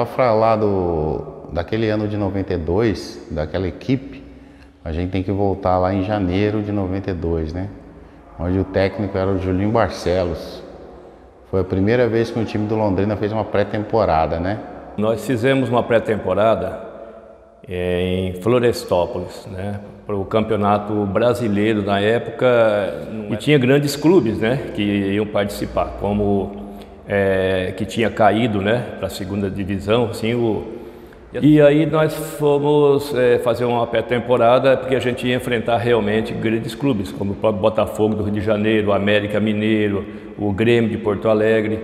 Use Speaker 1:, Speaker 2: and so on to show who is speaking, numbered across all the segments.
Speaker 1: para falar daquele ano de 92, daquela equipe, a gente tem que voltar lá em janeiro de 92, né? Onde o técnico era o Julinho Barcelos. Foi a primeira vez que o time do Londrina fez uma pré-temporada, né?
Speaker 2: Nós fizemos uma pré-temporada em Florestópolis, né? Para o campeonato brasileiro na época, e tinha grandes clubes, né, que iam participar, como que tinha caído, né, para a segunda divisão, assim, e aí nós fomos fazer uma pré-temporada porque a gente ia enfrentar realmente grandes clubes, como o próprio Botafogo do Rio de Janeiro, o América Mineiro, o Grêmio de Porto Alegre,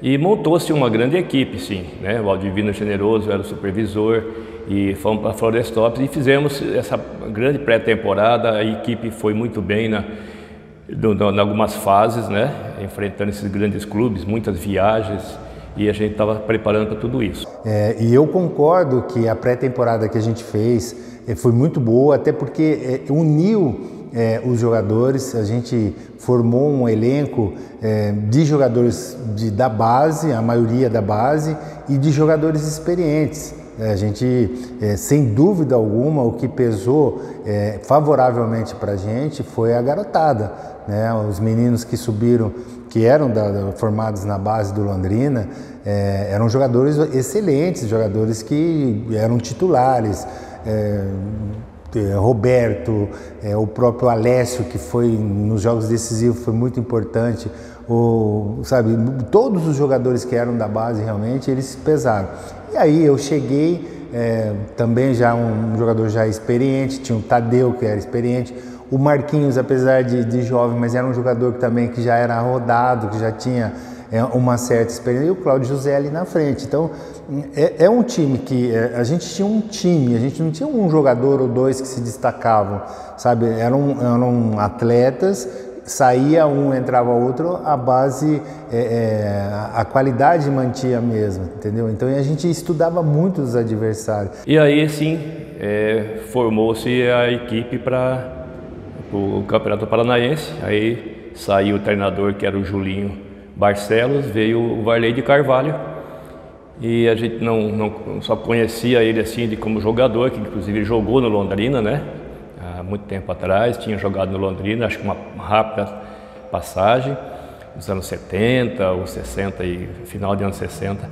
Speaker 2: e montou-se uma grande equipe, sim, né? O Aldivino Generoso era o supervisor, e fomos para Florestópolis e fizemos essa grande pré-temporada. A equipe foi muito bem em algumas fases, né? Enfrentando esses grandes clubes, muitas viagens, e a gente estava preparando para tudo isso.
Speaker 3: E eu concordo que a pré-temporada que a gente fez foi muito boa, até porque uniu os jogadores. A gente formou um elenco de jogadores da base, a maioria da base, e de jogadores experientes. A gente, sem dúvida alguma, o que pesou favoravelmente para a gente foi a garotada, né? Os meninos que subiram, que eram formados na base do Londrina, eram jogadores excelentes, jogadores que eram titulares. Roberto, o próprio Alessio, que foi nos jogos decisivos, foi muito importante. Sabe, todos os jogadores que eram da base, realmente, eles pesaram. E aí eu cheguei, também já um jogador já experiente, tinha o Tadeu, que era experiente, o Marquinhos, apesar de jovem, mas era um jogador que já era rodado, que já tinha uma certa experiência, e o Cláudio José ali na frente. Então, é um time que a gente tinha um time, a gente não tinha um jogador ou dois que se destacavam, sabe? Eram atletas, saía um, entrava outro, a base, a qualidade mantinha a mesma, entendeu? Então a gente estudava muito os adversários.
Speaker 2: E aí sim, formou-se a equipe para o Campeonato Paranaense. Aí saiu o treinador, que era o Julinho Barcelos, veio o Varley de Carvalho, e a gente não só conhecia ele assim como jogador, que inclusive jogou no Londrina, né? Há muito tempo atrás, tinha jogado no Londrina, acho que uma rápida passagem, nos anos 70 ou 60 e final de anos 60,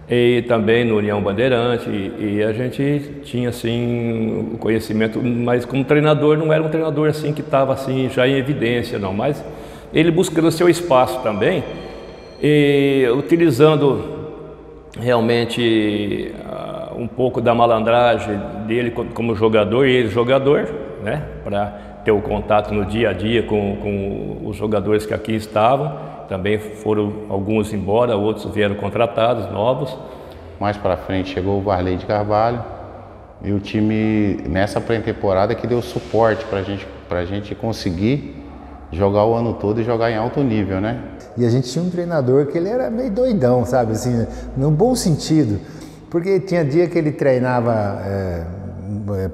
Speaker 2: e também no União Bandeirante, e a gente tinha assim o conhecimento, mas como treinador não era um treinador assim que estava assim já em evidência, não, mas ele buscando seu espaço também, e utilizando realmente um pouco da malandragem dele como jogador, e ele jogador, né, para ter o contato no dia a dia com os jogadores que aqui estavam. Também foram alguns embora, outros vieram contratados, novos.
Speaker 1: Mais para frente chegou o Varley de Carvalho, e o time nessa pré-temporada que deu suporte para a gente conseguir jogar o ano todo e jogar em alto nível, né?
Speaker 3: E a gente tinha um treinador que ele era meio doidão, sabe, assim, no bom sentido, porque tinha dia que ele treinava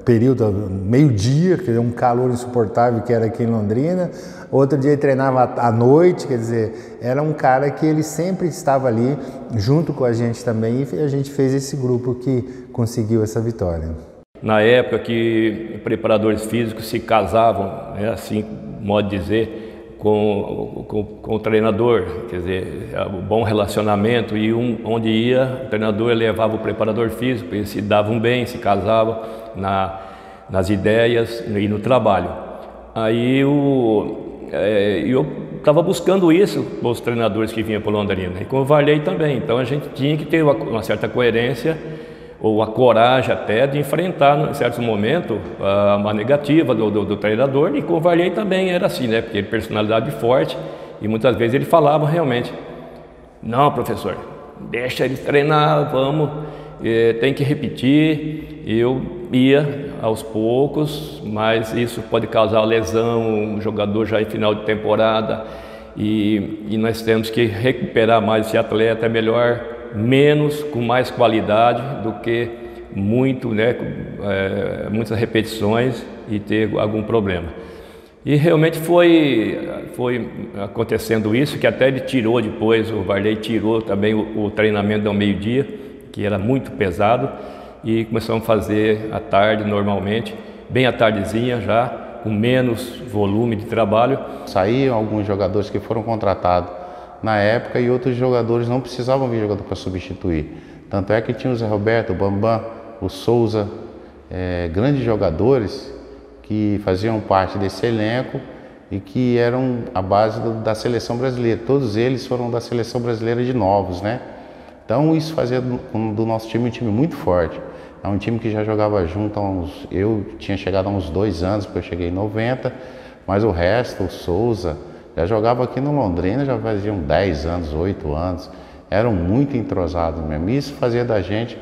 Speaker 3: período meio-dia, que era um calor insuportável que era aqui em Londrina, outro dia ele treinava à noite, quer dizer, era um cara que ele sempre estava ali junto com a gente também, e a gente fez esse grupo que conseguiu essa vitória.
Speaker 2: Na época que preparadores físicos se casavam, né, assim, modo de dizer, com o treinador, quer dizer, o bom relacionamento, e onde ia, o treinador levava o preparador físico, eles se davam bem, se casavam nas ideias e no trabalho. Aí eu estava buscando isso com os treinadores que vinham para Londrina, e com o Varley também, então a gente tinha que ter uma certa coerência, ou a coragem até de enfrentar, em certos momentos, uma negativa do treinador, e com o Varley também era assim, né? Porque ele personalidade forte, e muitas vezes ele falava realmente: não, professor, deixa ele treinar, vamos, tem que repetir. Eu ia aos poucos, mas isso pode causar lesão, um jogador já em final de temporada, e nós temos que recuperar mais esse atleta. É melhor menos com mais qualidade do que muito, né, muitas repetições e ter algum problema. E realmente foi acontecendo isso, que até ele tirou depois, o Varley tirou também o treinamento ao meio-dia, que era muito pesado, e começamos a fazer à tarde normalmente, bem à tardezinha já, com menos volume de trabalho.
Speaker 1: Saíam alguns jogadores que foram contratados na época e outros jogadores não precisavam vir jogador para substituir. Tanto é que tinha o Zé Roberto, o Bambam, o Souza, grandes jogadores que faziam parte desse elenco e que eram a base da seleção brasileira. Todos eles foram da seleção brasileira de novos, né? Então isso fazia do nosso time um time muito forte. É um time que já jogava junto há uns... Eu tinha chegado há uns 2 anos, porque eu cheguei em 90, mas o resto, o Souza, já jogava aqui no Londrina, já faziam 10 anos, 8 anos. Eram muito entrosados mesmo. Isso fazia da gente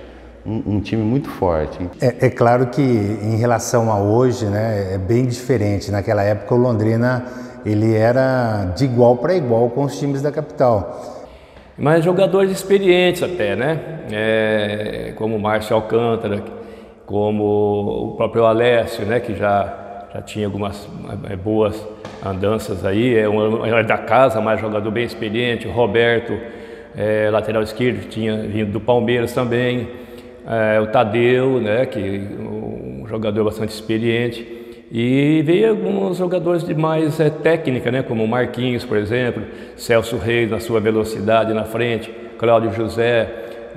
Speaker 1: um time muito forte.
Speaker 3: É claro que em relação a hoje, né, é bem diferente. Naquela época o Londrina ele era de igual para igual com os times da capital.
Speaker 2: Mas jogadores experientes até, né? Como o Márcio Alcântara, como o próprio Alessio, né? Que já tinha algumas boas andanças aí. Era da casa, mas jogador bem experiente. O Roberto, lateral esquerdo, tinha vindo do Palmeiras também. O Tadeu, né, que um jogador bastante experiente, e veio alguns jogadores de mais técnica, né, como o Marquinhos, por exemplo, Celso Reis na sua velocidade na frente, Cláudio José,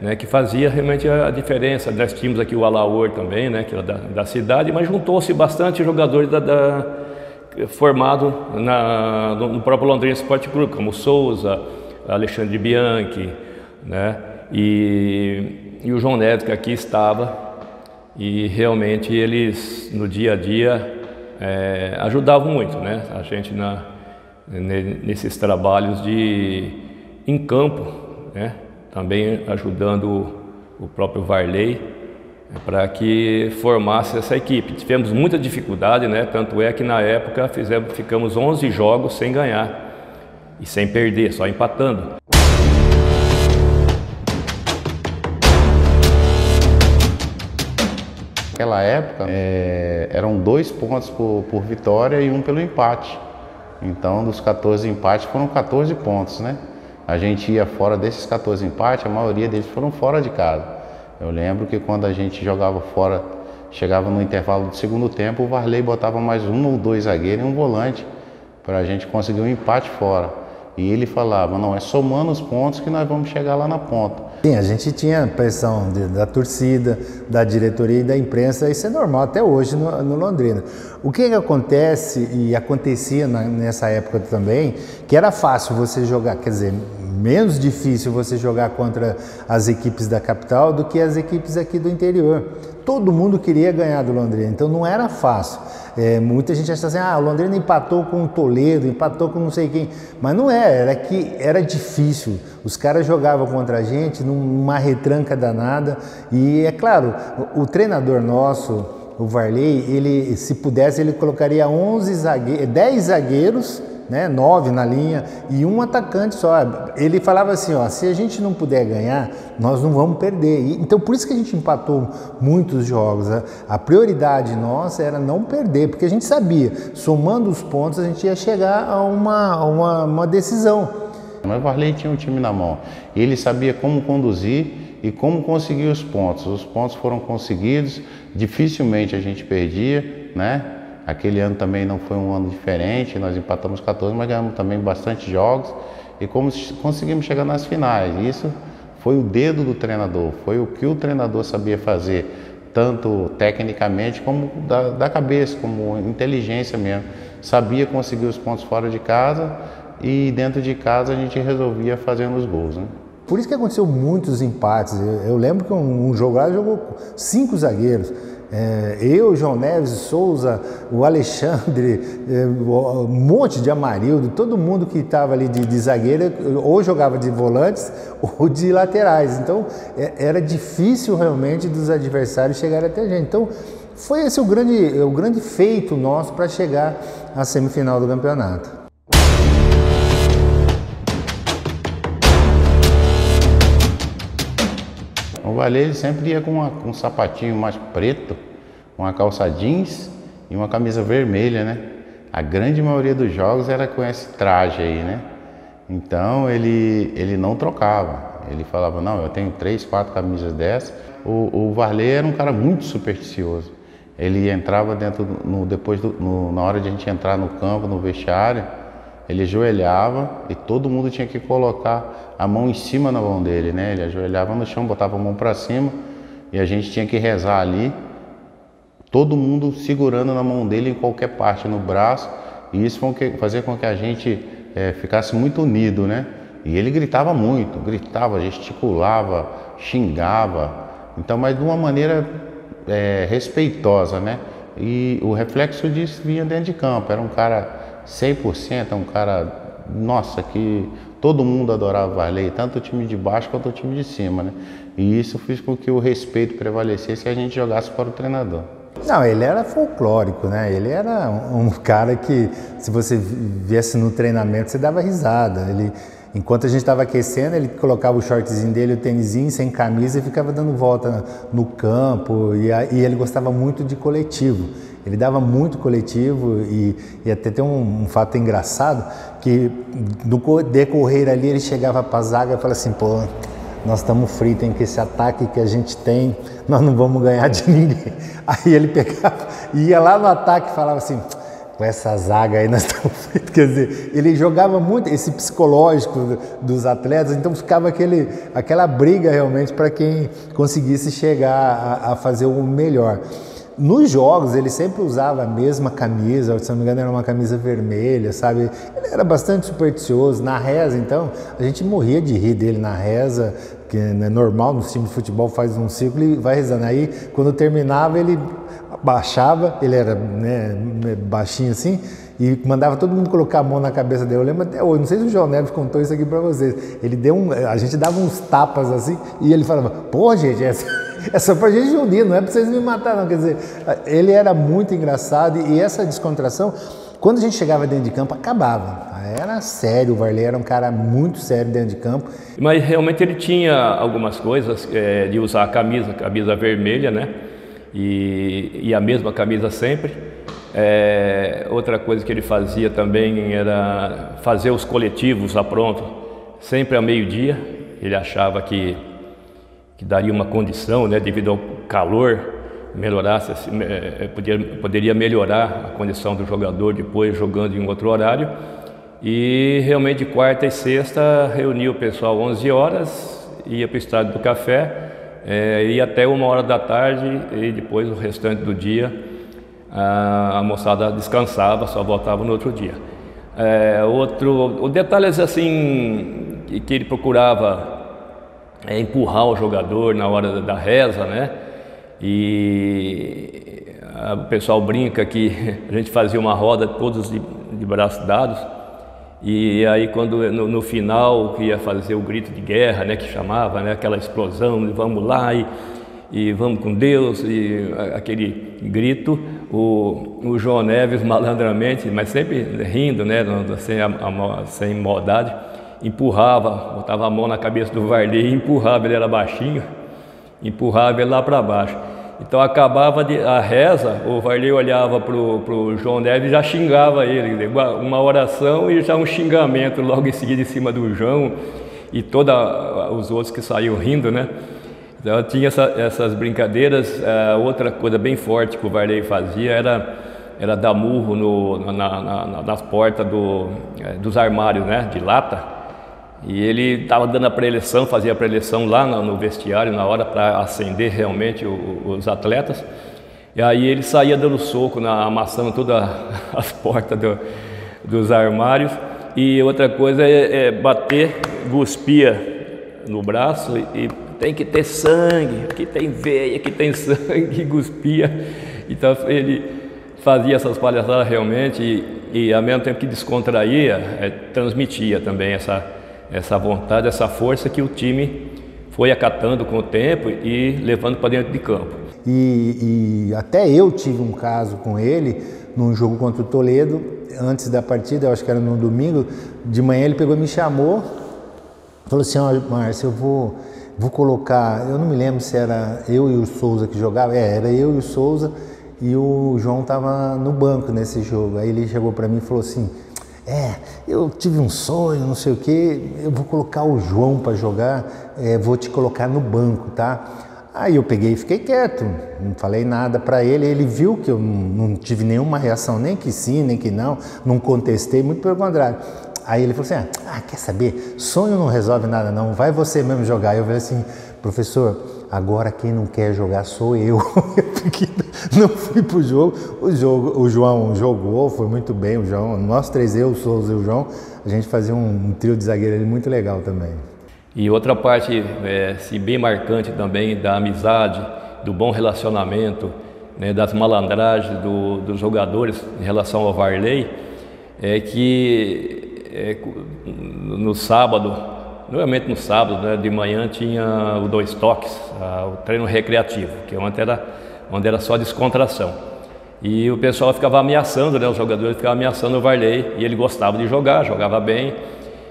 Speaker 2: né, que fazia realmente a diferença. Nós tínhamos aqui o Alaor também, né, que era da cidade, mas juntou-se bastante jogadores formado no próprio Londrina Sport Group, como o Souza, Alexandre Bianchi, né, e o João Neves, que aqui estava, e realmente eles no dia a dia ajudavam muito, né? A gente nesses trabalhos em campo, né? Também ajudando o próprio Varley para que formasse essa equipe. Tivemos muita dificuldade, né? Tanto é que na época ficamos 11 jogos sem ganhar e sem perder, só empatando.
Speaker 1: Naquela época eram 2 pontos por vitória e 1 pelo empate. Então dos 14 empates foram 14 pontos, né? A gente ia fora desses 14 empates, a maioria deles foram fora de casa. Eu lembro que quando a gente jogava fora, chegava no intervalo do segundo tempo, o Varley botava mais 1 ou 2 zagueiros e um volante para a gente conseguir um empate fora. E ele falava, não, é somando os pontos que nós vamos chegar lá na ponta.
Speaker 3: Sim, a gente tinha pressão da torcida, da diretoria e da imprensa, isso é normal até hoje no Londrina. O que acontece, e acontecia nessa época também, que era fácil você jogar, quer dizer, menos difícil você jogar contra as equipes da capital do que as equipes aqui do interior. Todo mundo queria ganhar do Londrina, então não era fácil. Muita gente acha assim, o Londrina empatou com o Toledo, empatou com não sei quem, mas não era que era difícil. Os caras jogavam contra a gente numa retranca danada e é claro, o treinador nosso, o Varley, ele, se pudesse, ele colocaria 10 zagueiros, né, 9 na linha e um atacante só. Ele falava assim, se a gente não puder ganhar, nós não vamos perder. Então por isso que a gente empatou muitos jogos. A prioridade nossa era não perder, porque a gente sabia, somando os pontos, a gente ia chegar a uma decisão.
Speaker 1: Mas o Varley tinha um time na mão. Ele sabia como conduzir e como conseguir os pontos. Os pontos foram conseguidos, dificilmente a gente perdia, né? Aquele ano também não foi um ano diferente, nós empatamos 14, mas ganhamos também bastante jogos e conseguimos chegar nas finais. Isso foi o dedo do treinador, foi o que o treinador sabia fazer, tanto tecnicamente como da cabeça, como inteligência mesmo. Sabia conseguir os pontos fora de casa e dentro de casa a gente resolvia fazendo os gols, né?
Speaker 3: Por isso que aconteceu muitos empates. Eu lembro que um jogo lá jogou 5 zagueiros. Eu, João Neves, Souza, o Alexandre, um monte de Amarildo, todo mundo que estava ali de zagueiro ou jogava de volantes ou de laterais. Então era difícil realmente dos adversários chegarem até a gente. Então foi esse o grande feito nosso para chegar à semifinal do campeonato.
Speaker 1: O Varley sempre ia com um sapatinho mais preto, uma calça jeans e uma camisa vermelha, né? A grande maioria dos jogos era com esse traje aí, né? Então ele não trocava. Ele falava, não, eu tenho 3, 4 camisas dessas. O Varley era um cara muito supersticioso. Ele entrava dentro, na hora de a gente entrar no campo, no vestiário, ele ajoelhava e todo mundo tinha que colocar a mão em cima na mão dele, né? Ele ajoelhava no chão, botava a mão para cima e a gente tinha que rezar ali, todo mundo segurando na mão dele em qualquer parte, no braço, e isso fazia com que a gente ficasse muito unido, né? E ele gritava muito, gesticulava, xingava, então, mas de uma maneira respeitosa, né? E o reflexo disso vinha dentro de campo. Era um cara 100%, um cara, nossa, que todo mundo adorava o Varley, tanto o time de baixo quanto o time de cima, né? E isso fez com que o respeito prevalecesse e a gente jogasse para o treinador.
Speaker 3: Não, ele era folclórico, né? Ele era um cara que, se você viesse no treinamento, você dava risada. Enquanto a gente estava aquecendo, ele colocava o shortzinho dele, o tênisinho, sem camisa e ficava dando volta no campo. E ele gostava muito de coletivo. Ele dava muito coletivo e até tem um fato engraçado, que no decorrer ali ele chegava para a zaga e falava assim, pô, nós estamos fritos, hein, que esse ataque que a gente tem, nós não vamos ganhar de ninguém. Aí ele pegava, ia lá no ataque e falava assim, com essa zaga aí nós estamos fritos. Quer dizer, ele jogava muito esse psicológico dos atletas, então ficava aquela briga realmente para quem conseguisse chegar a fazer o melhor. Nos jogos ele sempre usava a mesma camisa, se não me engano era uma camisa vermelha, sabe? Ele era bastante supersticioso. Na reza, então, a gente morria de rir dele na reza, que é normal, no time de futebol faz um ciclo e vai rezando. Aí, quando terminava, ele baixava, ele era, né, baixinho assim, e mandava todo mundo colocar a mão na cabeça dele. Eu lembro até hoje, não sei se o João Neves contou isso aqui pra vocês. Ele a gente dava uns tapas assim, e ele falava, pô, gente, é só pra gente unir, não é pra vocês me matar não. Quer dizer, ele era muito engraçado e essa descontração, quando a gente chegava dentro de campo, acabava. Era sério, o Varley era um cara muito sério dentro de campo.
Speaker 2: Mas realmente ele tinha algumas coisas de usar a camisa vermelha, né? E a mesma camisa sempre. Outra coisa que ele fazia também era fazer os coletivos a pronto, sempre ao meio-dia. Ele achava que daria uma condição, né, devido ao calor, poderia melhorar a condição do jogador depois jogando em um outro horário. E realmente quarta e sexta reunia o pessoal 11 horas, ia para o Estádio do Café, ia até 1h da tarde e depois o restante do dia a moçada descansava, só voltava no outro dia. O detalhes assim que ele procurava empurrar o jogador na hora da reza, né? E o pessoal brinca que a gente fazia uma roda todos de braços dados, e aí quando no final que ia fazer o grito de guerra, né, que chamava, né, aquela explosão de vamos lá e vamos com Deus, e aquele grito, o João Neves malandramente, mas sempre rindo, né, sem maldade, empurrava, botava a mão na cabeça do Varley e empurrava, ele era baixinho, empurrava ele lá para baixo. Então acabava a reza, o Varley olhava pro João Neves e já xingava ele, uma oração e já um xingamento logo em seguida em cima do João e todos os outros que saíam rindo, né? Então tinha essas brincadeiras. Outra coisa bem forte que o Varley fazia era dar murro nas portas dos armários, né, de lata. E ele estava dando a preleção, fazia a preleção lá no vestiário na hora para acender realmente os atletas. E aí ele saía dando soco, amassando todas as portas dos armários. E outra coisa é bater, cuspia no braço e tem que ter sangue, aqui tem veia, aqui tem sangue, cuspia. Então ele fazia essas palhaçadas realmente e ao mesmo tempo que descontraía, transmitia também essa vontade, essa força que o time foi acatando com o tempo e levando para dentro de campo.
Speaker 3: E até eu tive um caso com ele num jogo contra o Toledo, antes da partida, eu acho que era no domingo, de manhã ele pegou e me chamou, falou assim, ó, Márcio, eu vou colocar, eu não me lembro se era eu e o Souza que jogava, era eu e o Souza, e o João estava no banco nesse jogo. Aí ele chegou para mim e falou assim, eu tive um sonho, não sei o que, eu vou colocar o João para jogar, vou te colocar no banco, tá? Aí eu peguei e fiquei quieto, não falei nada para ele, ele viu que eu não tive nenhuma reação, nem que sim, nem que não contestei, muito pelo contrário. Aí ele falou assim, quer saber, sonho não resolve nada não, vai você mesmo jogar. Eu falei assim, professor, agora quem não quer jogar sou eu. Não fui pro jogo, o João jogou, foi muito bem, o João, nós três, eu, o Souza e o João, a gente fazia um trio de zagueiro ali muito legal também.
Speaker 2: E outra parte assim, bem marcante também da amizade, do bom relacionamento, né, das malandragens dos jogadores em relação ao Varley, é que no sábado, normalmente no sábado, né, de manhã tinha o 2 toques, o treino recreativo, que onde era só descontração. E o pessoal ficava ameaçando, né, os jogadores ficavam ameaçando o Varley, e ele gostava de jogar, jogava bem.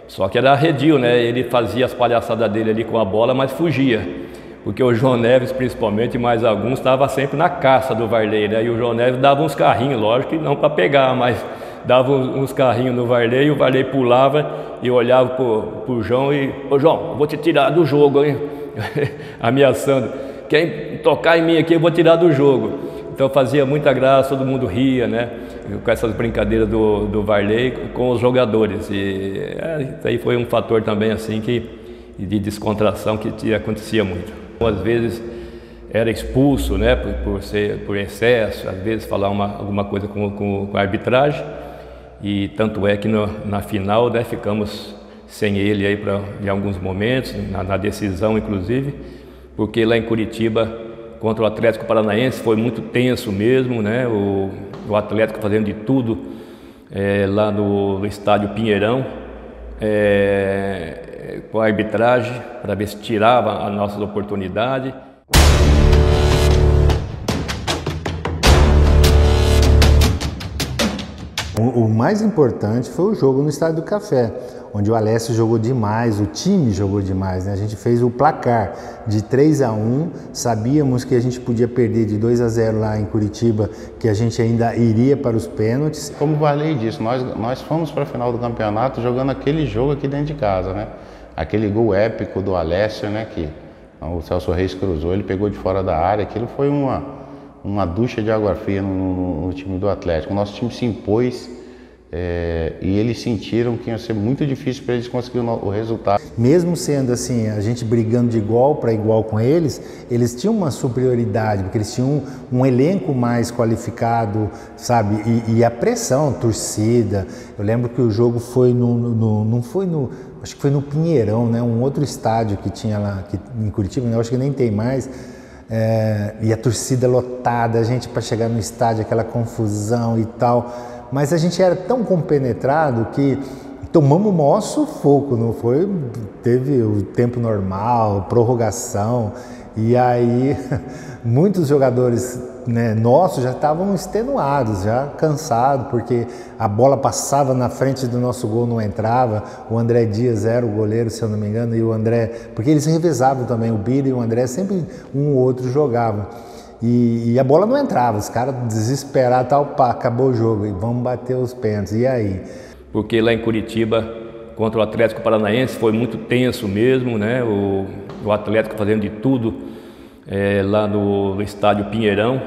Speaker 2: Só que era arredio, né? Ele fazia as palhaçadas dele ali com a bola, mas fugia. Porque o João Neves, principalmente, e mais alguns, estava sempre na caça do Varley, né? E o João Neves dava uns carrinhos, lógico que não para pegar, mas dava uns carrinhos no Varley, e o Varley pulava e olhava pro João e... Ô João, eu vou te tirar do jogo, hein? Ameaçando. Quem tocar em mim aqui, eu vou tirar do jogo. Então fazia muita graça, todo mundo ria, né? Com essas brincadeiras do Varley com os jogadores. E isso aí foi um fator também assim de descontração que acontecia muito. Às vezes era expulso, né? Por excesso, às vezes falar alguma coisa com a arbitragem. E tanto é que na final, né, ficamos sem ele aí em alguns momentos, na decisão inclusive, porque lá em Curitiba, contra o Atlético Paranaense, foi muito tenso mesmo, né? O Atlético fazendo de tudo lá no estádio Pinheirão, com a arbitragem, para ver se tirava a nossa oportunidade.
Speaker 3: O mais importante foi o jogo no Estádio do Café, onde o Alessio jogou demais, o time jogou demais, né? A gente fez o placar de 3-1, sabíamos que a gente podia perder de 2-0 lá em Curitiba, que a gente ainda iria para os pênaltis.
Speaker 1: Como o Varley disse, nós fomos para a final do campeonato jogando aquele jogo aqui dentro de casa, né? Aquele gol épico do Alessio, né? Que o Celso Reis cruzou, ele pegou de fora da área, aquilo foi uma ducha de água fria no time do Atlético. O nosso time se impôs e eles sentiram que ia ser muito difícil para eles conseguirem o resultado.
Speaker 3: Mesmo sendo assim, a gente brigando de igual para igual com eles, eles tinham uma superioridade, porque eles tinham um elenco mais qualificado, sabe? E a pressão, torcida. Eu lembro que o jogo foi acho que foi no Pinheirão, né? Um outro estádio que tinha lá em Curitiba, eu acho que nem tem mais. E a torcida lotada, a gente para chegar no estádio, aquela confusão e tal, mas a gente era tão compenetrado que tomamos o maior sufoco, não foi? Teve o tempo normal, prorrogação, e aí muitos jogadores, né, nossos já estavam extenuados, já cansados, porque a bola passava na frente do nosso gol, não entrava. O André Dias era o goleiro, se eu não me engano, e o André, porque eles revezavam também, o Bira e o André, sempre um ou outro jogavam. E a bola não entrava, os caras desesperados, tal, pá, acabou o jogo, e vamos bater os pênaltis, e aí?
Speaker 2: Porque lá em Curitiba, contra o Atlético Paranaense, foi muito tenso mesmo, né? O Atlético fazendo de tudo lá no estádio Pinheirão,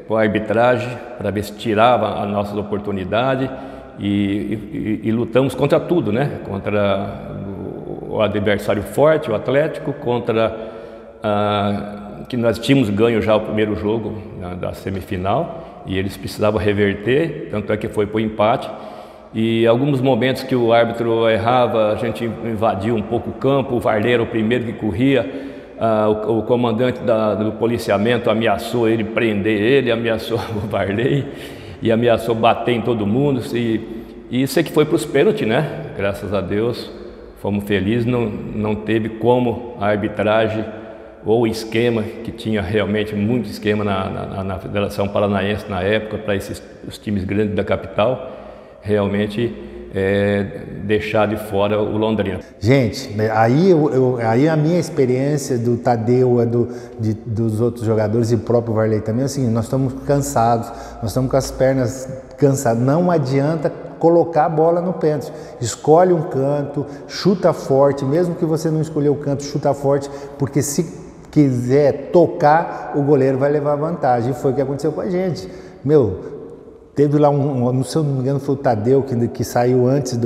Speaker 2: com a arbitragem, para ver se tirava a nossa oportunidade, e lutamos contra tudo, né? Contra o adversário forte, o Atlético, contra que nós tínhamos ganho já o primeiro jogo da semifinal, e eles precisavam reverter, tanto é que foi para o empate. E alguns momentos que o árbitro errava, a gente invadiu um pouco o campo, o Varley era o primeiro que corria, o comandante do policiamento ameaçou ele prender ele, ameaçou o Varley e ameaçou bater em todo mundo. E isso é que foi para os pênaltis, né? Graças a Deus, fomos felizes, não teve como a arbitragem ou o esquema, que tinha realmente muito esquema na Federação Paranaense na época, para os times grandes da capital, realmente deixar de fora o Londrina.
Speaker 3: Gente, aí a minha experiência do Tadeu, dos outros jogadores e o próprio Varley também, assim, nós estamos cansados, nós estamos com as pernas cansado. Não adianta colocar a bola no pênalti. Escolhe um canto, chuta forte, mesmo que você não escolher o canto, chuta forte, porque se quiser tocar, o goleiro vai levar vantagem. E foi o que aconteceu com a gente. Teve lá se eu não me engano foi o Tadeu que saiu antes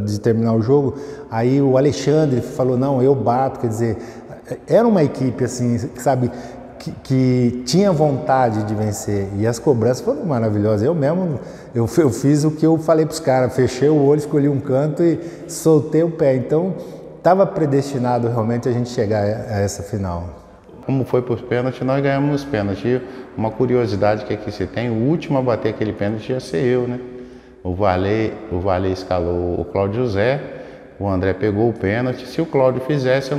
Speaker 3: de terminar o jogo, aí o Alexandre falou, não, eu bato, quer dizer, era uma equipe assim, sabe, que tinha vontade de vencer, e as cobranças foram maravilhosas. Eu fiz o que eu falei para os caras, fechei o olho, escolhi um canto e soltei o pé, então estava predestinado realmente a gente chegar a essa final.
Speaker 1: Como foi para os pênaltis, nós ganhamos os pênaltis. E uma curiosidade que aqui se tem, o último a bater aquele pênalti ia ser eu, né? O Varley escalou o Cláudio José, o André pegou o pênalti. Se o Cláudio fizesse, eu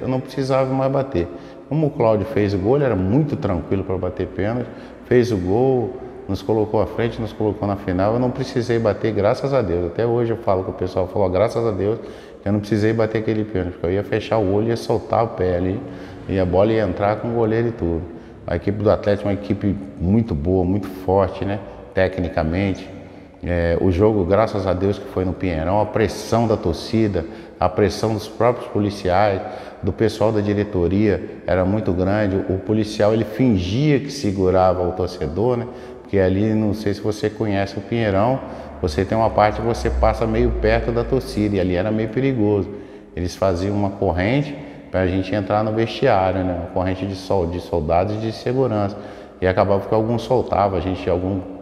Speaker 1: não precisava mais bater. Como o Cláudio fez o gol, ele era muito tranquilo para bater pênalti, fez o gol, nos colocou à frente, nos colocou na final. Eu não precisei bater, graças a Deus. Até hoje eu falo que o pessoal falou, graças a Deus, que eu não precisei bater aquele pênalti, porque eu ia fechar o olho e ia soltar o pé ali. E a bola ia entrar com o goleiro e tudo. A equipe do Atlético é uma equipe muito boa, muito forte, né? Tecnicamente. O jogo, graças a Deus, que foi no Pinheirão, a pressão da torcida, a pressão dos próprios policiais, do pessoal da diretoria era muito grande. O policial, ele fingia que segurava o torcedor, né? Porque ali, não sei se você conhece o Pinheirão, você tem uma parte que você passa meio perto da torcida, e ali era meio perigoso. Eles faziam uma corrente para a gente entrar no vestiário, né? Uma corrente de soldados e de segurança. E acabava que alguns soltavam,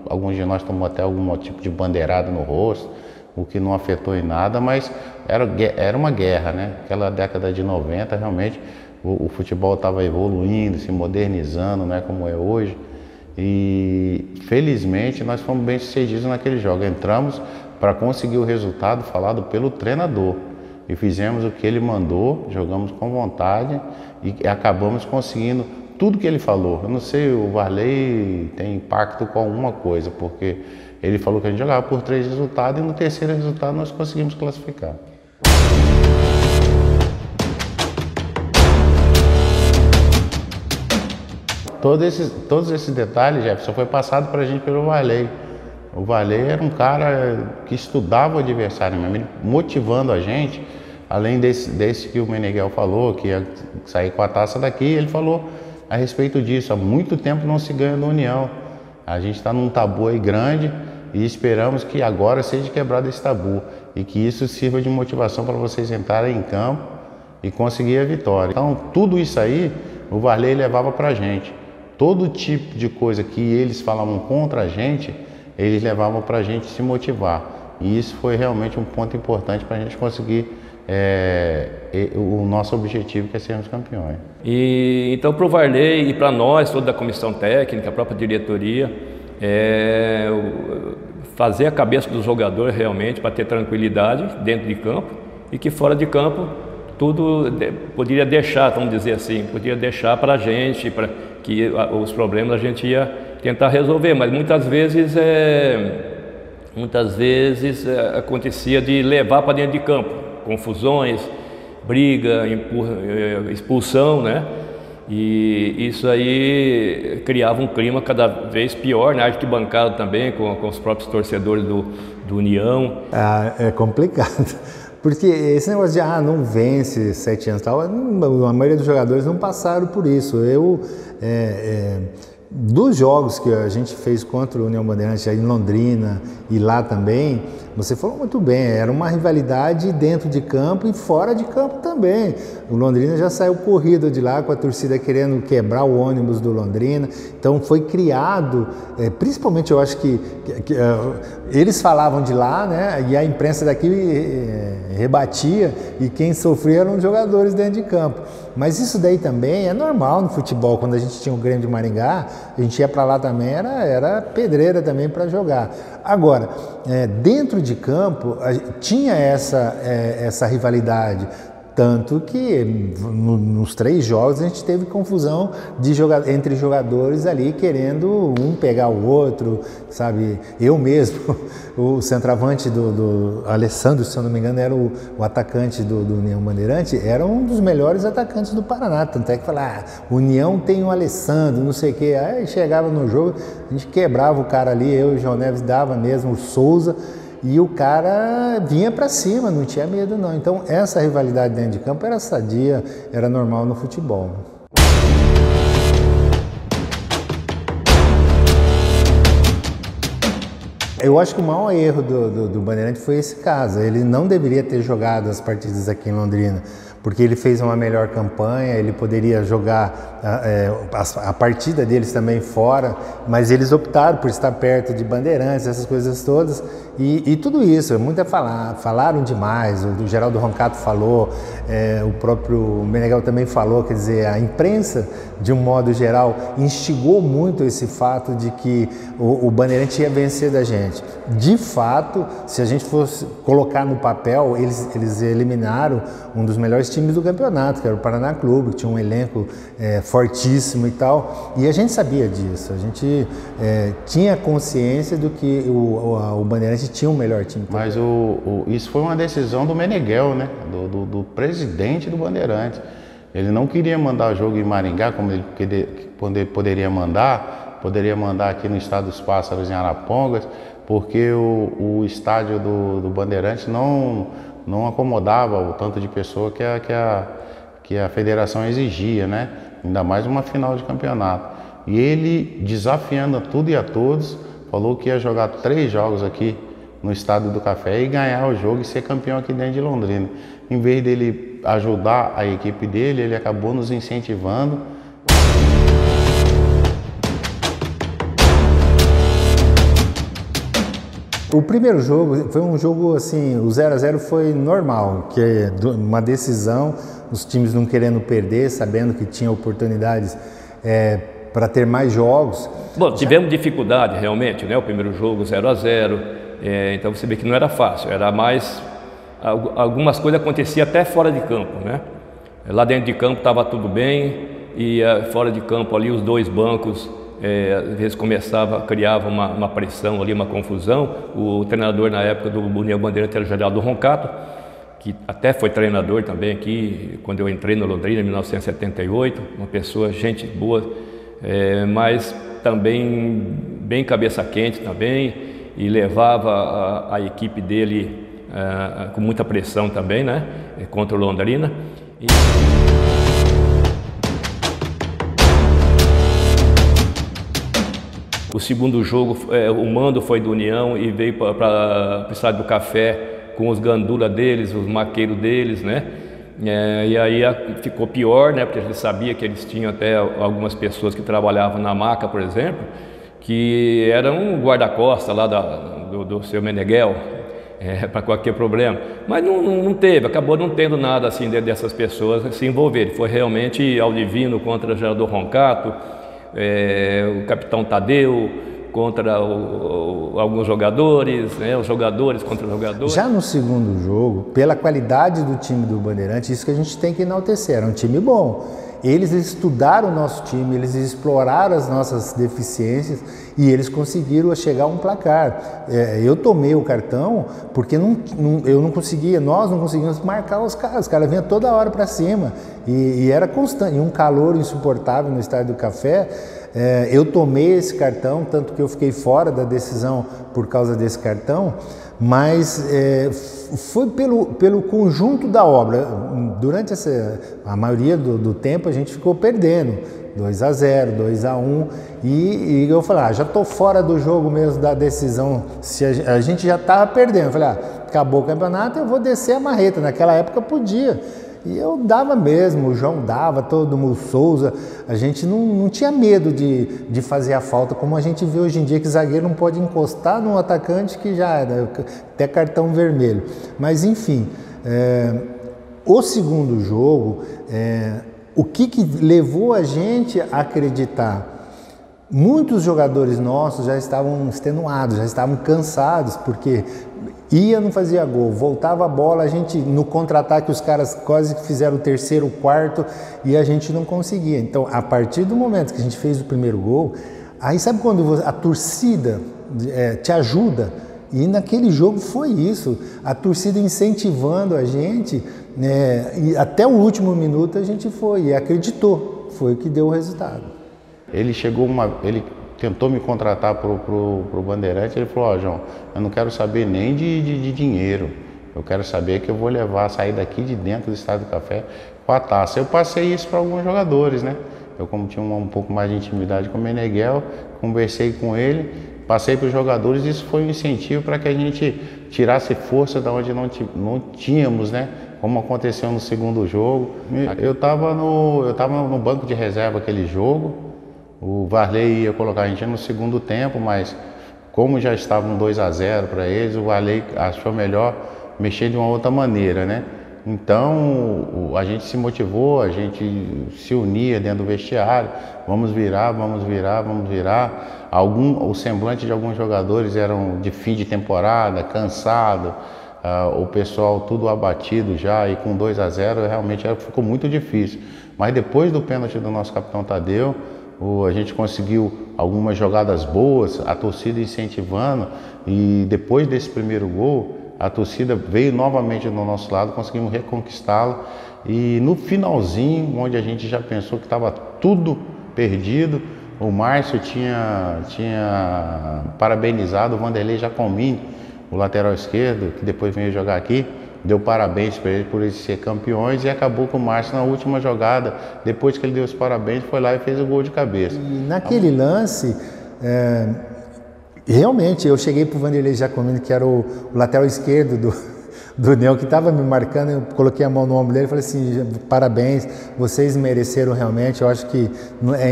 Speaker 1: alguns de nós tomou até algum tipo de bandeirada no rosto, o que não afetou em nada, mas era uma guerra, né? Aquela década de 90, realmente, o futebol estava evoluindo, se modernizando, não é como é hoje. E felizmente nós fomos bem sucedidos naquele jogo. Entramos para conseguir o resultado falado pelo treinador. E fizemos o que ele mandou, jogamos com vontade e acabamos conseguindo tudo que ele falou. Eu não sei, o Varley tem impacto com alguma coisa, porque ele falou que a gente jogava por 3 resultados e no terceiro resultado nós conseguimos classificar. Todos esses detalhes, Jefferson, foi passado para a gente pelo Varley. O Varley era um cara que estudava o adversário mesmo, ele motivando a gente, além desse que o Meneghel falou, que ia sair com a taça daqui, ele falou a respeito disso. Há muito tempo não se ganha no União. A gente está num tabu aí grande e esperamos que agora seja quebrado esse tabu e que isso sirva de motivação para vocês entrarem em campo e conseguir a vitória. Então, tudo isso aí, o Varley levava para a gente. Todo tipo de coisa que eles falavam contra a gente, eles levavam para a gente se motivar. E isso foi realmente um ponto importante para a gente conseguir o nosso objetivo, que é sermos campeões.
Speaker 2: E então, para o Varley e para nós, toda a comissão técnica, a própria diretoria, fazer a cabeça dos jogadores realmente para ter tranquilidade dentro de campo e que fora de campo tudo poderia deixar, vamos dizer assim, poderia deixar para a gente, para que os problemas a gente ia tentar resolver, mas muitas vezes acontecia de levar para dentro de campo, confusões, briga, expulsão, né? E isso aí criava um clima cada vez pior, na arquibancada também, com os próprios torcedores do União.
Speaker 3: É complicado, porque esse negócio de não vence 7 anos e tal, a maioria dos jogadores não passaram por isso. Dos jogos que a gente fez contra o União Bandeirantes em Londrina e lá também, você falou muito bem, era uma rivalidade dentro de campo e fora de campo também. O Londrina já saiu corrido de lá com a torcida querendo quebrar o ônibus do Londrina, então foi criado, principalmente eu acho que eles falavam de lá, né, e a imprensa daqui rebatia, e quem sofria eram os jogadores dentro de campo. Mas isso daí também é normal no futebol. Quando a gente tinha o Grêmio de Maringá, a gente ia para lá também, era pedreira também para jogar. Agora, dentro de campo, tinha essa rivalidade. Tanto que nos 3 jogos a gente teve confusão entre jogadores ali querendo um pegar o outro, sabe? Eu mesmo, o centroavante do Alessandro, se eu não me engano, era o atacante do União Bandeirante, era um dos melhores atacantes do Paraná. Tanto é que falar, União tem o Alessandro, não sei o quê. Aí chegava no jogo, a gente quebrava o cara ali, eu e o João Neves dava mesmo, o Souza. E o cara vinha para cima, não tinha medo não. Então essa rivalidade dentro de campo era sadia, era normal no futebol. Eu acho que o maior erro do Bandeirante foi esse caso. Ele não deveria ter jogado as partidas aqui em Londrina, porque ele fez uma melhor campanha, ele poderia jogar a partida deles também fora, mas eles optaram por estar perto de Bandeirantes, essas coisas todas, e tudo isso, muito falaram demais, o Geraldo Roncato falou, o próprio Meneghel também falou, quer dizer, a imprensa, de um modo geral, instigou muito esse fato de que o Bandeirante ia vencer da gente. De fato, se a gente fosse colocar no papel, eles eliminaram um dos melhores times do campeonato, que era o Paraná Clube, que tinha um elenco fortíssimo e tal, e a gente sabia disso, a gente tinha consciência do que o Bandeirante tinha um melhor time.
Speaker 1: Mas isso foi uma decisão do Meneghel, né? Do presidente do Bandeirante. Ele não queria mandar o jogo em Maringá, como ele poderia mandar aqui no Estado dos Pássaros, em Arapongas, porque o estádio do Bandeirante não acomodava o tanto de pessoa que a federação exigia, né? Ainda mais uma final de campeonato. E ele, desafiando a tudo e a todos, falou que ia jogar 3 jogos aqui no Estádio do Café e ganhar o jogo e ser campeão aqui dentro de Londrina. Em vez dele ajudar a equipe dele, ele acabou nos incentivando.
Speaker 3: O primeiro jogo foi um jogo assim, o 0-0 foi normal, que é uma decisão, os times não querendo perder, sabendo que tinha oportunidades para ter mais jogos.
Speaker 2: Bom, tivemos dificuldade realmente, né? O primeiro jogo 0-0, então você vê que não era fácil, era mais... Algumas coisas aconteciam até fora de campo, né? Lá dentro de campo estava tudo bem e fora de campo ali os 2 bancos às vezes criava uma pressão ali, uma confusão. O treinador na época do União Bandeirante era o Geraldo Roncato, que até foi treinador também aqui quando eu entrei no Londrina em 1978, uma pessoa, gente boa, mas também bem cabeça quente também, e levava a equipe dele com muita pressão também, né, contra o Londrina. O segundo jogo, o mando foi do União e veio para o Estádio do Café com os gandula deles, os maqueiros deles, né? E aí ficou pior, né? Porque a gente sabia que eles tinham até algumas pessoas que trabalhavam na maca, por exemplo, que eram um guarda-costas lá do seu Meneghel, para qualquer problema. Mas não teve, acabou não tendo nada assim dessas pessoas se envolverem. Foi realmente Aldivino contra Geraldo Roncato, o capitão Tadeu contra alguns jogadores, né? Os jogadores contra os jogadores.
Speaker 3: Já no segundo jogo, pela qualidade do time do Bandeirante, isso que a gente tem que enaltecer, era um time bom. Eles estudaram o nosso time, eles exploraram as nossas deficiências e eles conseguiram chegar a um placar. Eu tomei o cartão porque eu não conseguia, nós não conseguíamos marcar os caras vinham toda hora para cima e era constante, e um calor insuportável no Estádio do Café. Eu tomei esse cartão, tanto que eu fiquei fora da decisão por causa desse cartão, mas foi pelo conjunto da obra. Durante a maioria do tempo a gente ficou perdendo, 2-0, 2-1, e eu falei, já estou fora do jogo mesmo da decisão, se a gente já estava perdendo. Eu falei, acabou o campeonato, eu vou descer a marreta. Naquela época podia. E eu dava mesmo, o João dava, todo mundo, Souza, a gente não tinha medo de fazer a falta, como a gente vê hoje em dia, que zagueiro não pode encostar num atacante que já era até cartão vermelho. Mas enfim, o segundo jogo, o que levou a gente a acreditar? Muitos jogadores nossos já estavam extenuados, já estavam cansados, porque não fazia gol, voltava a bola, a gente no contra-ataque os caras quase que fizeram o terceiro, o quarto e a gente não conseguia. Então, a partir do momento que a gente fez o primeiro gol, aí sabe quando a torcida te ajuda? E naquele jogo foi isso, a torcida incentivando a gente, e até o último minuto a gente foi e acreditou, foi o que deu o resultado.
Speaker 1: Ele tentou me contratar pro Bandeirante, ele falou, ó, João, eu não quero saber nem de dinheiro, eu quero saber que eu vou sair daqui de dentro do Estádio do Café com a taça. Eu passei isso para alguns jogadores, né? Eu, como tinha um pouco mais de intimidade com o Meneghel, conversei com ele, passei para os jogadores, isso foi um incentivo para que a gente tirasse força da onde não tínhamos, né? Como aconteceu no segundo jogo. Eu estava no banco de reserva aquele jogo. O Varley ia colocar a gente no segundo tempo, mas como já estava um 2-0 para eles, o Varley achou melhor mexer de uma outra maneira, né? Então a gente se motivou, a gente se unia dentro do vestiário, vamos virar. O semblante de alguns jogadores eram de fim de temporada, cansado, o pessoal tudo abatido já, e com 2-0 realmente ficou muito difícil. Mas depois do pênalti do nosso capitão Tadeu, a gente conseguiu algumas jogadas boas, a torcida incentivando, e depois desse primeiro gol, a torcida veio novamente do nosso lado, conseguimos reconquistá-la, e no finalzinho, onde a gente já pensou que estava tudo perdido, o Márcio tinha parabenizado o Vanderlei Giacomini, o lateral esquerdo, que depois veio jogar aqui, deu parabéns para ele por eles ser campeões, e acabou com o Márcio na última jogada, depois que ele deu os parabéns, foi lá e fez o gol de cabeça.
Speaker 3: E naquele lance, realmente, eu cheguei para o Vanderlei Giacomini, que era o lateral esquerdo do União, que estava me marcando, eu coloquei a mão no ombro dele e falei assim, parabéns, vocês mereceram realmente, eu acho que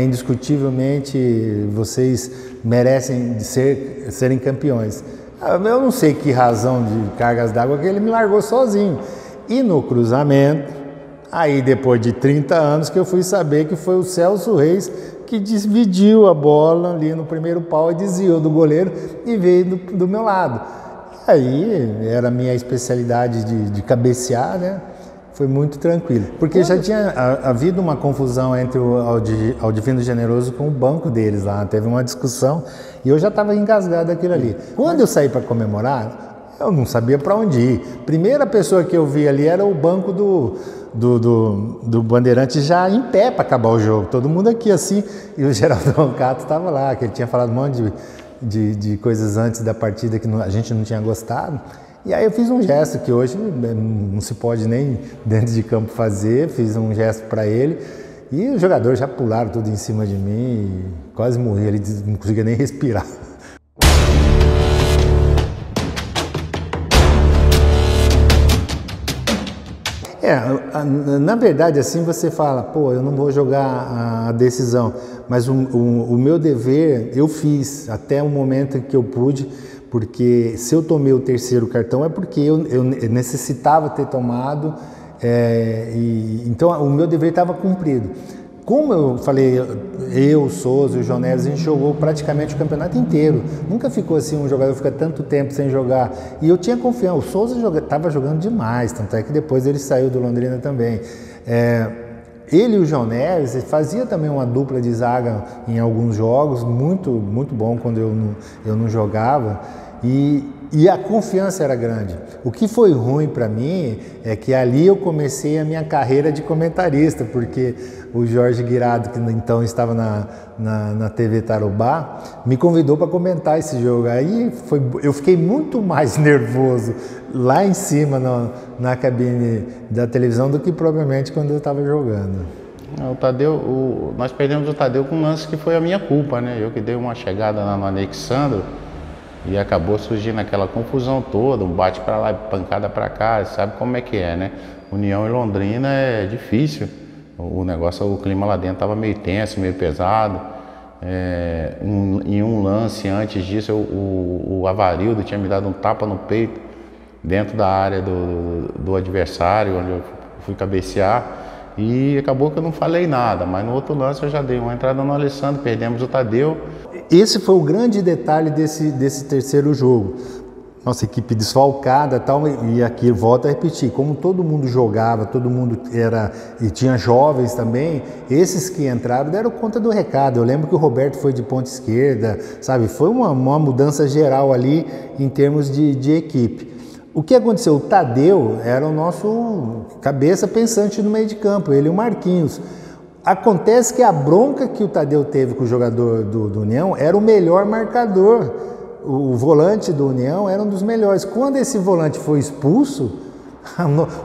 Speaker 3: indiscutivelmente vocês merecem serem campeões. Eu não sei que razão de cargas d'água que ele me largou sozinho. E no cruzamento, aí depois de 30 anos que eu fui saber que foi o Celso Reis que dividiu a bola ali no primeiro pau e desviou do goleiro e veio do meu lado. Aí era a minha especialidade de cabecear, né? Foi muito tranquilo. Porque já tinha havido uma confusão entre o Aldivino Generoso com o banco deles lá. Teve uma discussão e eu já estava engasgado daquilo ali. Quando eu saí para comemorar, eu não sabia para onde ir. Primeira pessoa que eu vi ali era o banco do Bandeirante já em pé para acabar o jogo. Todo mundo aqui assim. E o Geraldo Roncato estava lá, que ele tinha falado um monte de coisas antes da partida que a gente não tinha gostado. E aí eu fiz um gesto que hoje não se pode nem dentro de campo fazer, fiz um gesto para ele e os jogadores já pularam tudo em cima de mim e quase morri, ele não conseguia nem respirar. Na verdade assim você fala, pô, eu não vou jogar a decisão, mas o meu dever eu fiz até o momento em que eu pude, porque se eu tomei o terceiro cartão é porque eu necessitava ter tomado, então o meu dever estava cumprido. Como eu falei, o Souza e o João Neves, a gente jogou praticamente o campeonato inteiro. Nunca ficou assim, um jogador fica tanto tempo sem jogar. E eu tinha confiança, o Souza estava jogando demais, tanto é que depois ele saiu do Londrina também. Ele e o João Neves fazia também uma dupla de zaga em alguns jogos, muito, muito bom quando eu não jogava. E a confiança era grande. O que foi ruim para mim é que ali eu comecei a minha carreira de comentarista, porque o Jorge Guirado, que então estava na TV Tarobá, me convidou para comentar esse jogo. Aí eu fiquei muito mais nervoso lá em cima na cabine da televisão do que propriamente quando eu estava jogando.
Speaker 1: O Tadeu, nós perdemos o Tadeu com um lance que foi a minha culpa, né? Eu que dei uma chegada no Alexandro e acabou surgindo aquela confusão toda, um bate para lá, pancada para cá, sabe como é que é, né? União e Londrina é difícil, o negócio, o clima lá dentro estava meio tenso, meio pesado. Em um lance antes disso, o Avarildo tinha me dado um tapa no peito dentro da área do adversário, onde eu fui cabecear. e acabou que eu não falei nada, mas no outro lance eu já dei uma entrada no Alessandro, perdemos o Tadeu.
Speaker 3: Esse foi o grande detalhe desse terceiro jogo. Nossa equipe desfalcada tal, e aqui volto a repetir, como todo mundo jogava, todo mundo era, e tinha jovens também, esses que entraram deram conta do recado. Eu lembro que o Roberto foi de ponta esquerda, sabe? Foi uma mudança geral ali em termos de equipe. O que aconteceu? O Tadeu era o nosso cabeça pensante no meio de campo, ele e o Marquinhos. Acontece que a bronca que o Tadeu teve com o jogador do União era o melhor marcador. O volante do União era um dos melhores. Quando esse volante foi expulso,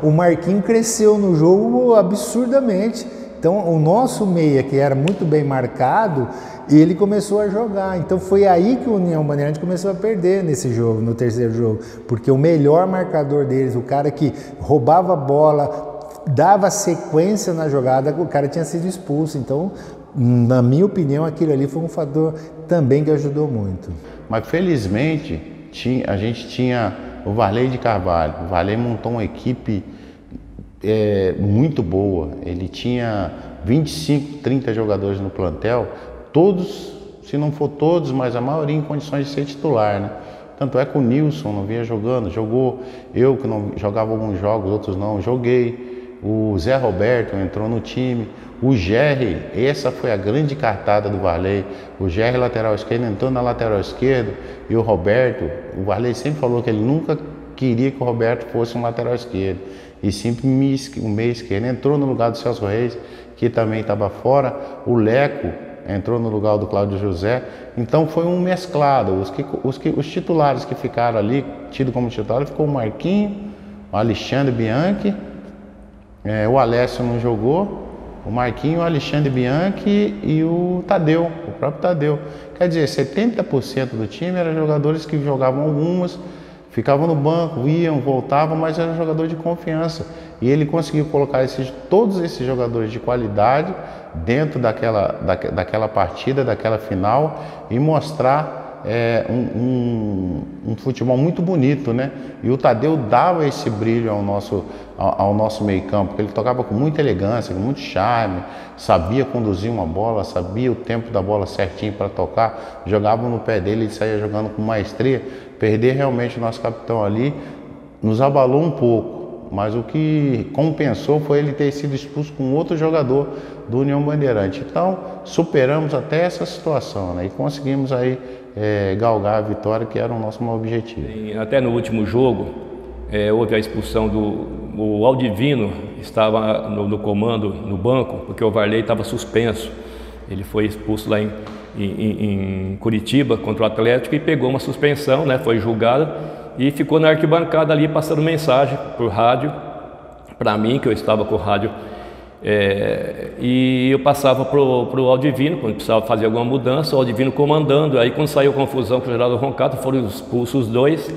Speaker 3: o Marquinhos cresceu no jogo absurdamente. Então, o nosso meia, que era muito bem marcado, ele começou a jogar. Então, foi aí que o União Bandeirante começou a perder nesse jogo, no terceiro jogo. Porque o melhor marcador deles, o cara que roubava a bola, dava sequência na jogada, o cara tinha sido expulso. Então, na minha opinião, aquilo ali foi um fator também que ajudou muito.
Speaker 1: Mas felizmente a gente tinha o Varley de Carvalho. O Varley montou uma equipe muito boa. Ele tinha 25, 30 jogadores no plantel, todos, se não for todos, mas a maioria em condições de ser titular, né? Tanto é que o Nilson não vinha jogando, jogou eu que não jogava alguns jogos, outros não, joguei. O Zé Roberto entrou no time. O Gerry, essa foi a grande cartada do Varley. O Gerry, lateral esquerdo, entrou na lateral esquerda. E o Roberto, o Varley sempre falou que ele nunca queria que o Roberto fosse um lateral esquerdo. E sempre um meio esquerdo. Entrou no lugar do Celso Reis, que também estava fora. O Leco entrou no lugar do Cláudio José. Então foi um mesclado. Os titulares que ficaram ali, tido como titular, ficou o Marquinhos, o Alexandre Bianchi, o Alessio não jogou. O Marquinhos, o Alexandre Bianchi e o Tadeu, o próprio Tadeu. Quer dizer, 70% do time eram jogadores que jogavam algumas, ficavam no banco, iam, voltavam, mas eram jogadores de confiança. E ele conseguiu colocar todos esses jogadores de qualidade dentro daquela partida, daquela final, e mostrar um futebol muito bonito, né? E o Tadeu dava esse brilho ao nosso meio campo, porque ele tocava com muita elegância, com muito charme, sabia conduzir uma bola, sabia o tempo da bola certinho para tocar, jogava no pé dele e saía jogando com maestria. Perder realmente o nosso capitão ali nos abalou um pouco, mas o que compensou foi ele ter sido expulso com outro jogador do União Bandeirante. Então superamos até essa situação, né? E conseguimos aí galgar a vitória, que era o nosso maior objetivo.
Speaker 2: Até no último jogo houve a expulsão o Aldivino, estava no comando, no banco, porque o Varley estava suspenso. Ele foi expulso lá em Curitiba contra o Atlético e pegou uma suspensão, né? Foi julgado e ficou na arquibancada ali passando mensagem por rádio para mim, que eu estava com o rádio. E eu passava pro Aldivino, quando precisava fazer alguma mudança, o Aldivino comandando. Aí quando saiu confusão com o Geraldo Roncato, foram expulsos os dois.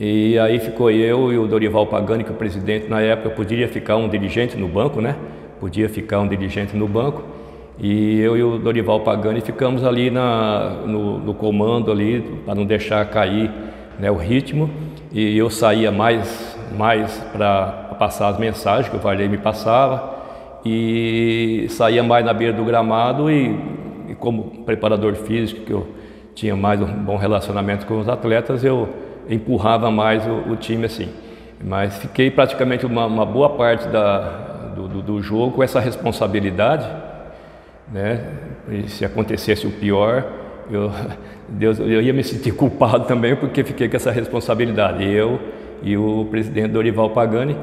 Speaker 2: E aí ficou eu e o Dorival Pagani, que o presidente na época podia ficar um dirigente no banco, né? Podia ficar um dirigente no banco. E eu e o Dorival Pagani ficamos ali no comando ali, para não deixar cair, né, o ritmo. E eu saía mais para passar as mensagens que o Varley me passava. E saía mais na beira do gramado e como preparador físico, que eu tinha mais um bom relacionamento com os atletas, eu empurrava mais o time assim. Mas fiquei praticamente uma boa parte do jogo com essa responsabilidade, né? E se acontecesse o pior, eu ia me sentir culpado também, porque fiquei com essa responsabilidade, eu e o presidente Dorival Pagani.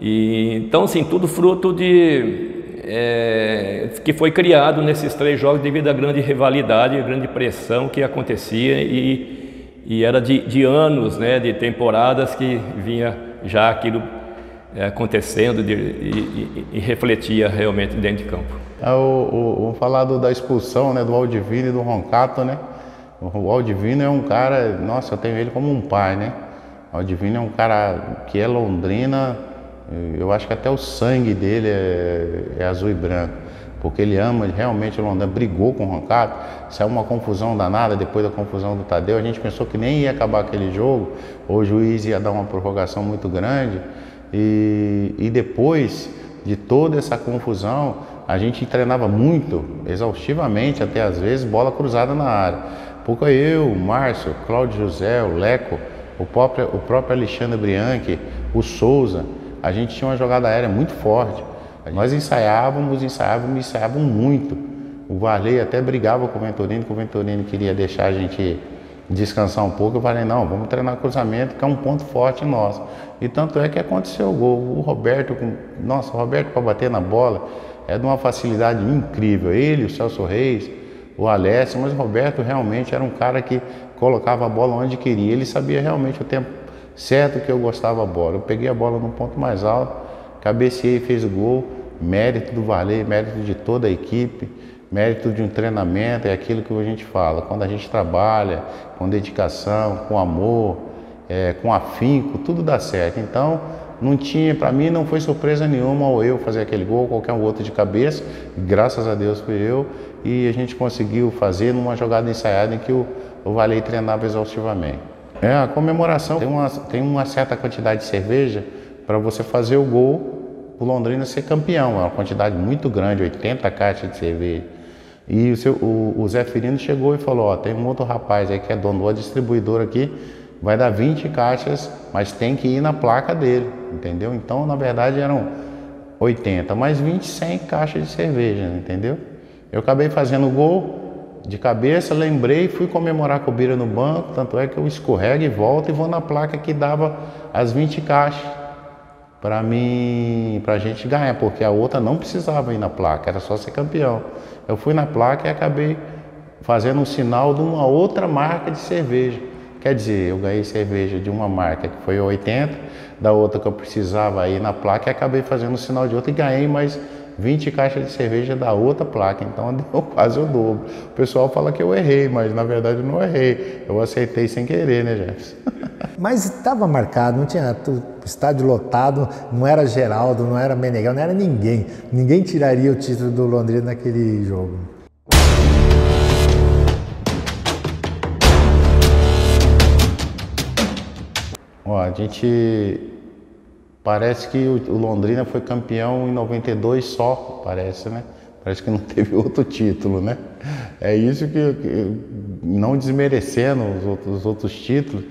Speaker 2: E, então, assim, tudo fruto que foi criado nesses 3 jogos devido à grande rivalidade, à grande pressão que acontecia e era de anos, né, de temporadas que vinha já aquilo acontecendo e refletia realmente dentro de campo.
Speaker 1: Vamos falar da expulsão, né, do Aldivino e do Roncato, né? O Aldivino é um cara, nossa, eu tenho ele como um pai, né? O Aldivino é um cara que é Londrina. Eu acho que até o sangue dele é azul e branco, porque ele ama realmente o Londrina. Brigou com o Roncato, saiu uma confusão danada depois da confusão do Tadeu. A gente pensou que nem ia acabar aquele jogo, ou o juiz ia dar uma prorrogação muito grande. E depois de toda essa confusão, a gente treinava muito, exaustivamente, até às vezes, bola cruzada na área. Porque eu, o Márcio, o Cláudio José, o Leco, o próprio Alexandre Bianchi, o Souza, a gente tinha uma jogada aérea muito forte. Nós ensaiávamos muito. O Varley até brigava com o Venturini, que o Venturini queria deixar a gente descansar um pouco. Eu falei, não, vamos treinar cruzamento, que é um ponto forte nosso. E tanto é que aconteceu o gol. O Roberto, nossa, o Roberto para bater na bola é de uma facilidade incrível. Ele, o Celso Reis, o Alessio, mas o Roberto realmente era um cara que colocava a bola onde queria. Ele sabia realmente o tempo certo que eu gostava da bola. Eu peguei a bola no ponto mais alto, cabeceei e fez o gol. Mérito do Varley, mérito de toda a equipe, mérito de um treinamento, é aquilo que a gente fala. Quando a gente trabalha com dedicação, com amor, com afinco, tudo dá certo. Então, não tinha, para mim não foi surpresa nenhuma ou eu fazer aquele gol, qualquer um outro de cabeça. Graças a Deus fui eu, e a gente conseguiu fazer numa jogada ensaiada em que o Varley treinava exaustivamente. A comemoração tem uma certa quantidade de cerveja para você fazer o gol, o Londrina ser campeão. É uma quantidade muito grande, 80 caixas de cerveja. E o Zé Firino chegou e falou, ó, tem um outro rapaz aí que é dono da distribuidora aqui, vai dar 20 caixas, mas tem que ir na placa dele, entendeu? Então, na verdade, eram 80, mais 20, 100 caixas de cerveja, entendeu? Eu acabei fazendo o gol de cabeça, lembrei, fui comemorar com o Bira no banco, tanto é que eu escorrego e volto e vou na placa que dava as 20 caixas pra gente ganhar, porque a outra não precisava ir na placa, era só ser campeão. Eu fui na placa e acabei fazendo um sinal de uma outra marca de cerveja. Quer dizer, eu ganhei cerveja de uma marca que foi 80, da outra que eu precisava ir na placa, e acabei fazendo o sinal de outra e ganhei mais 20 caixas de cerveja da outra placa, então deu quase o dobro. O pessoal fala que eu errei, mas na verdade eu não errei, eu aceitei sem querer, né, Jefferson?
Speaker 3: Mas estava marcado, não tinha estádio lotado, não era Geraldo, não era Meneghel, não era ninguém. Ninguém tiraria o título do Londrina naquele jogo.
Speaker 1: Ó, a gente parece que o Londrina foi campeão em 92 só, parece, né? Parece que não teve outro título, né? É isso que não desmerecendo os outros títulos,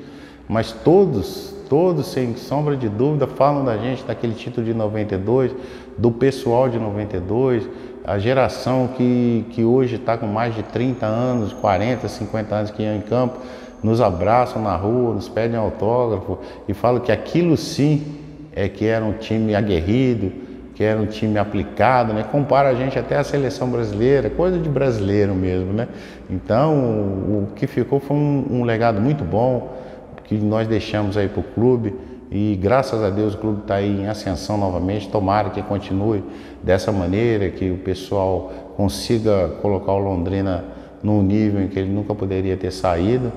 Speaker 1: mas todos, sem sombra de dúvida, falam da gente, daquele título de 92, do pessoal de 92, a geração que hoje está com mais de 30 anos, 40, 50 anos que iam em campo, nos abraçam na rua, nos pedem autógrafo e falam que aquilo sim é que era um time aguerrido, que era um time aplicado, né? Compara a gente até à seleção brasileira, coisa de brasileiro mesmo, né? Então, o que ficou foi um legado muito bom, que nós deixamos aí para o clube, e graças a Deus o clube está aí em ascensão novamente. Tomara que continue dessa maneira, que o pessoal consiga colocar o Londrina num nível em que ele nunca poderia ter saído.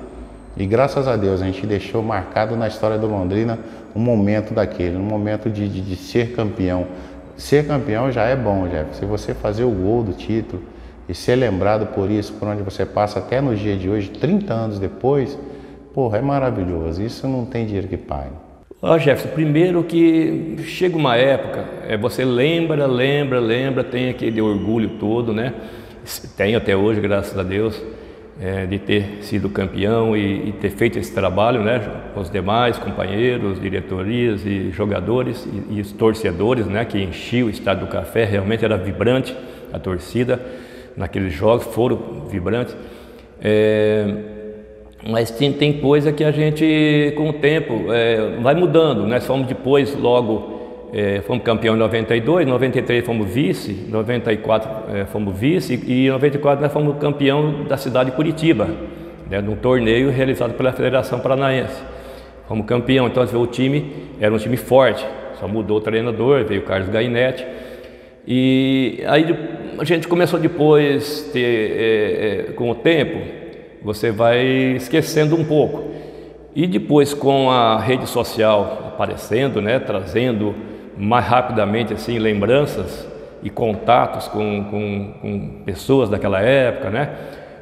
Speaker 1: E graças a Deus a gente deixou marcado na história do Londrina um momento daquele, um momento de ser campeão. Ser campeão já é bom, Jeff. Se você fazer o gol do título e ser lembrado por isso, por onde você passa até no dia de hoje, 30 anos depois, porra, é maravilhoso. Isso não tem dinheiro que pague.
Speaker 2: Ó, Jefferson, primeiro que chega uma época, você lembra, tem aquele orgulho todo, né? Tem até hoje, graças a Deus, de ter sido campeão e ter feito esse trabalho, né? Com os demais companheiros, diretorias e jogadores e os torcedores, né? Que enchiam o Estádio do Café, realmente era vibrante a torcida naqueles jogos, foram vibrantes. Mas tem coisa que a gente, com o tempo, vai mudando. Nós fomos depois, fomos campeão em 92, 93 fomos vice, 94 fomos vice e em 94 nós fomos campeão da cidade de Curitiba, né, num torneio realizado pela Federação Paranaense. Fomos campeão, então o time era um time forte, só mudou o treinador, veio o Carlos Gainetti. E aí a gente começou depois, com o tempo, você vai esquecendo um pouco. E depois com a rede social aparecendo, né, trazendo mais rapidamente assim lembranças e contatos com pessoas daquela época, né,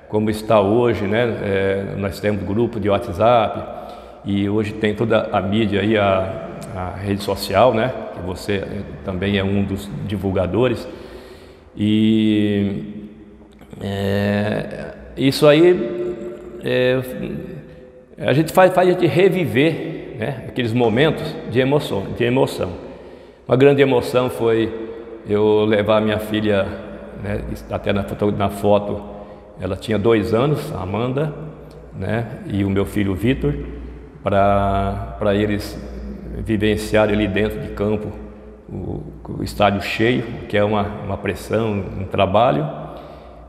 Speaker 2: como está hoje, né, nós temos grupo de WhatsApp e hoje tem toda a mídia aí, a rede social, né, que você também é um dos divulgadores. E isso aí a gente faz a gente reviver, né, aqueles momentos de emoção. Uma grande emoção foi eu levar minha filha, né, até na foto, ela tinha 2 anos, a Amanda, né, e o meu filho Vitor, para eles vivenciarem ali dentro de campo o estádio cheio, que é uma pressão, um trabalho,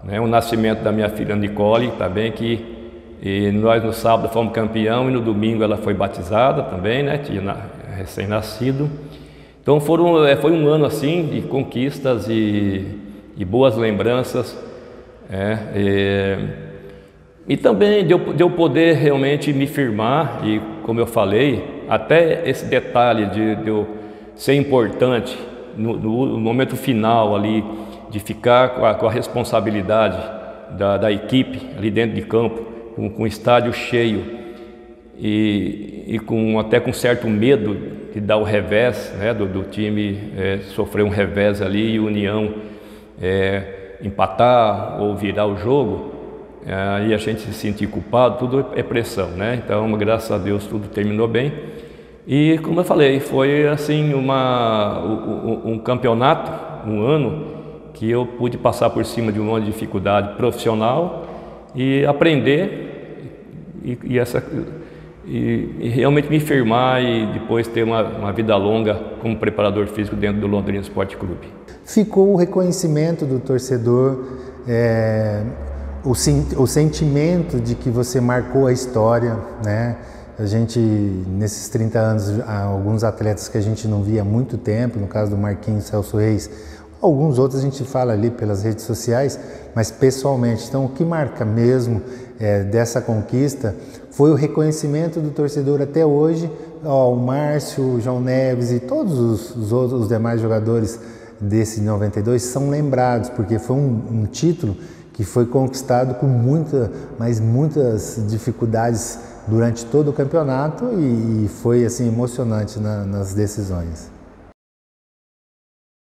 Speaker 2: né, o nascimento da minha filha Nicole também, e nós no sábado fomos campeão e no domingo ela foi batizada também, né, tinha recém-nascido. Então foi um ano assim de conquistas e boas lembranças, e também de eu poder realmente me firmar, e como eu falei, até esse detalhe de eu ser importante no momento final ali, de ficar com a responsabilidade da equipe ali dentro de campo, com o estádio cheio e até com certo medo de dar o revés, né, do time sofrer um revés ali e o União empatar ou virar o jogo, e a gente se sentir culpado, tudo é pressão, né? Então, graças a Deus, tudo terminou bem. E, como eu falei, foi assim um campeonato, um ano, que eu pude passar por cima de uma dificuldade profissional e aprender e realmente me firmar e depois ter uma vida longa como preparador físico dentro do Londrina Esporte Clube.
Speaker 3: Ficou o reconhecimento do torcedor, o sentimento de que você marcou a história, né? A gente, nesses 30 anos, há alguns atletas que a gente não via há muito tempo, no caso do Marquinhos, Celso Reis, alguns outros a gente fala ali pelas redes sociais, mas pessoalmente. Então, o que marca mesmo dessa conquista foi o reconhecimento do torcedor até hoje. O Márcio, o João Neves e todos os demais jogadores desse 92 são lembrados, porque foi um título que foi conquistado com muitas dificuldades durante todo o campeonato e foi assim emocionante nas decisões.